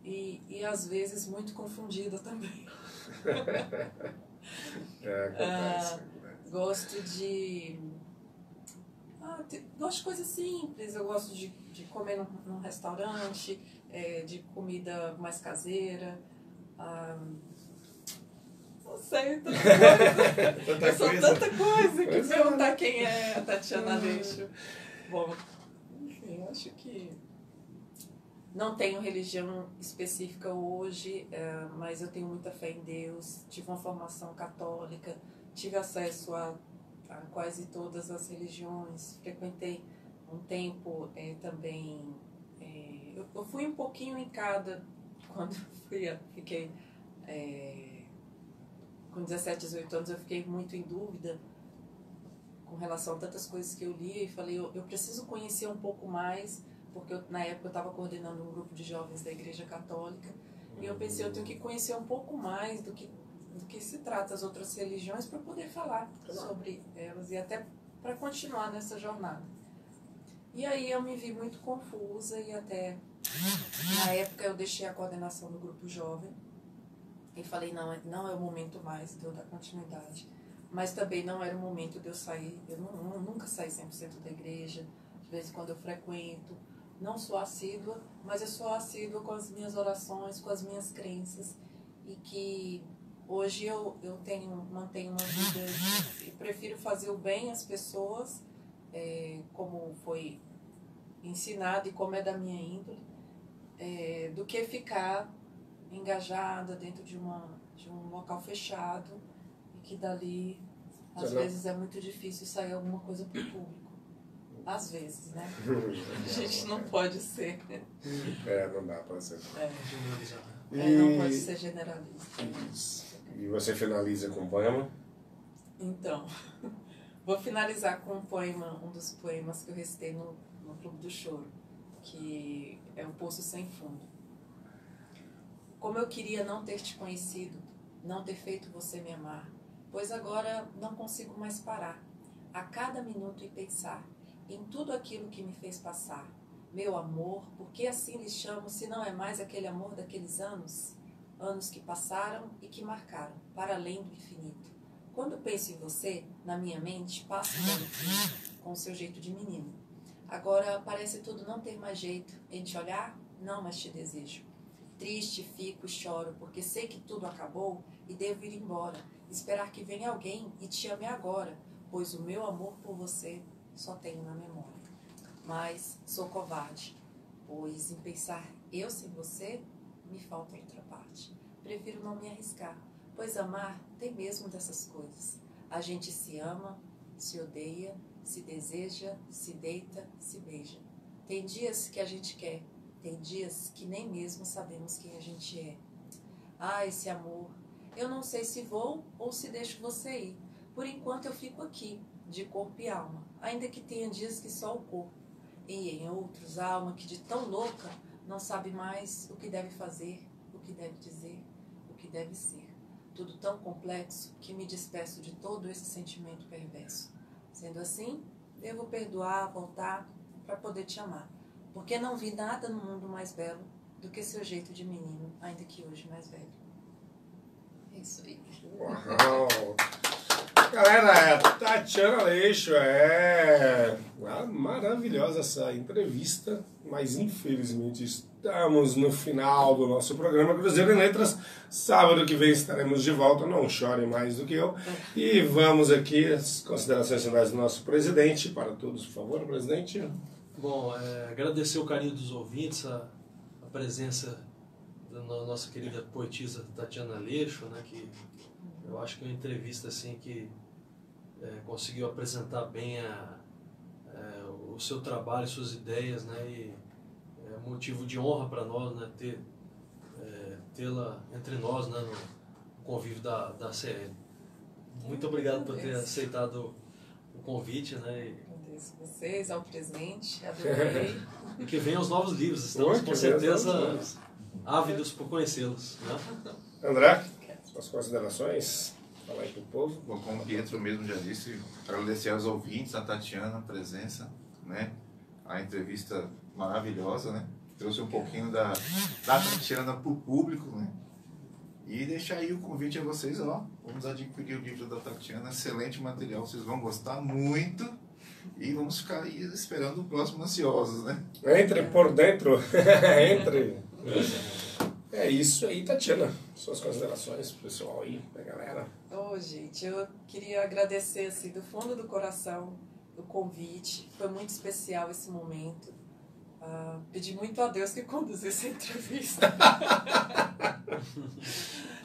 e às vezes muito confundida também. Gosto de coisas simples. Eu gosto de comer num restaurante, de comida mais caseira. Não sei, tanta coisa que perguntar quem é a Tatiana Leixo. Bom, enfim, eu acho que não tenho religião específica hoje, mas eu tenho muita fé em Deus. Tive uma formação católica, tive acesso a quase todas as religiões. Frequentei um tempo também. Eu fui um pouquinho em cada, quando fiquei com 17, 18 anos, eu fiquei muito em dúvida com relação a tantas coisas que eu li e falei, eu preciso conhecer um pouco mais. Porque na época eu estava coordenando um grupo de jovens da Igreja Católica e eu pensei, eu tenho que conhecer um pouco mais do que se trata as outras religiões para poder falar sobre elas e até para continuar nessa jornada. E aí eu me vi muito confusa e até na época eu deixei a coordenação do grupo jovem e falei, não é o momento mais de eu dar continuidade. Mas também não era o momento de eu sair, eu nunca saí 100% da igreja, de vez em quando eu frequento. Não sou assídua, mas eu sou assídua com as minhas orações, com as minhas crenças. E que hoje eu mantenho uma vida e prefiro fazer o bem às pessoas, como foi ensinado e como é da minha índole, do que ficar engajada dentro de um local fechado e que dali, às vezes, é muito difícil sair alguma coisa para o público. Às vezes, né? A gente não pode ser. Não dá para ser. Não pode ser generalista. Isso. E você finaliza com um poema? Então, vou finalizar com um dos poemas que eu recitei no Clube do Choro, que é O Poço Sem Fundo. Como eu queria não ter te conhecido, não ter feito você me amar, pois agora não consigo mais parar, a cada minuto e pensar em tudo aquilo que me fez passar. Meu amor, por que assim lhe chamo, se não é mais aquele amor daqueles anos? Anos que passaram e que marcaram, para além do infinito. Quando penso em você, na minha mente, passa um infinito, com o seu jeito de menino. Agora parece tudo não ter mais jeito, em te olhar, não mais te desejo. Triste fico e choro, porque sei que tudo acabou e devo ir embora, esperar que venha alguém e te ame agora, pois o meu amor por você só tenho na memória. Mas sou covarde, pois em pensar eu sem você, me falta outra parte. Prefiro não me arriscar, pois amar tem mesmo dessas coisas. A gente se ama, se odeia, se deseja, se deita, se beija. Tem dias que a gente quer, tem dias que nem mesmo sabemos quem a gente é. Ah, esse amor, eu não sei se vou ou se deixo você ir. Por enquanto eu fico aqui, de corpo e alma, ainda que tenha dias que só o corpo. E em outros, a alma que de tão louca não sabe mais o que deve fazer, o que deve dizer, o que deve ser. Tudo tão complexo que me despeço de todo esse sentimento perverso. Sendo assim, devo perdoar, voltar para poder te amar. Porque não vi nada no mundo mais belo do que seu jeito de menino, ainda que hoje mais velho. É isso aí. Uau! Galera, Tatiana Aleixo, maravilhosa essa entrevista, mas infelizmente estamos no final do nosso programa Cruzeiro em Letras. Sábado que vem estaremos de volta, não chore mais do que eu. E vamos aqui às considerações finais do nosso presidente, para todos, por favor, presidente. Bom, agradecer o carinho dos ouvintes, a presença da nossa querida poetisa Tatiana Aleixo, né, que eu acho que é uma entrevista assim que conseguiu apresentar bem o seu trabalho, suas ideias, né, e é motivo de honra para nós, né, tê-la entre nós, né, no convívio da CL. Muito obrigado por ter aceitado o convite, né. Agradeço vocês, ao presidente, adorei. E que venham os novos livros, estamos com certeza ávidos por conhecê-los, né? André, suas considerações? Fala aí pro povo. Bom, como o Pietro mesmo já disse, agradecer aos ouvintes, a Tatiana, a presença, né? A entrevista maravilhosa, né? Trouxe um pouquinho da Tatiana pro público, né? E deixar aí o convite a vocês, ó. Vamos adquirir o livro da Tatiana, excelente material, vocês vão gostar muito. E vamos ficar aí esperando o próximo ansiosos, né? Entre por dentro. Entre. É isso aí, Tatiana. Suas considerações, pessoal aí, da galera. Gente, eu queria agradecer assim, do fundo do coração o convite. Foi muito especial esse momento. Pedi muito a Deus que conduzisse a entrevista.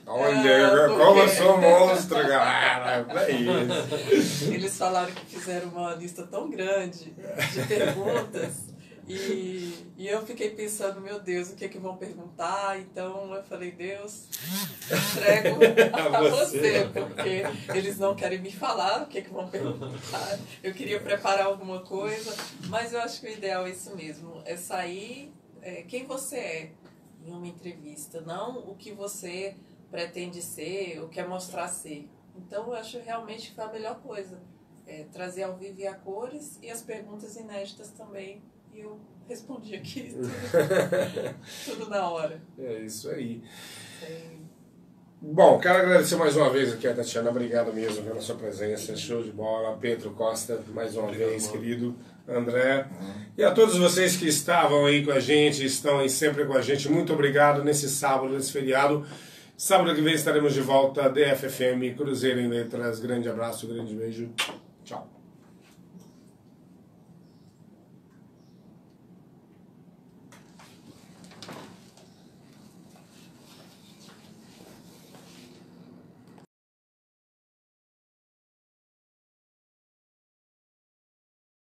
Como eu sou monstro, galera. É isso. Eles falaram que fizeram uma lista tão grande de perguntas. E eu fiquei pensando, meu Deus, o que é que vão perguntar? Então eu falei, Deus, entrego a você, porque eles não querem me falar o que é que vão perguntar. Eu queria preparar alguma coisa, mas eu acho que o ideal é isso mesmo, é sair quem você é em uma entrevista, não o que você pretende ser ou quer mostrar ser. Então eu acho realmente que foi a melhor coisa, trazer ao vivo e a cores e as perguntas inéditas também. E eu respondi aqui tudo na hora. É isso aí. Bom, quero agradecer mais uma vez aqui a Tatiana. Obrigado mesmo pela sua presença. Show de bola. Pedro Costa, mais uma vez, querido. André. E a todos vocês que estavam aí com a gente, estão aí sempre com a gente. Muito obrigado nesse sábado, nesse feriado. Sábado que vem estaremos de volta. DFFM, Cruzeiro em Letras. Grande abraço, grande beijo. Tchau.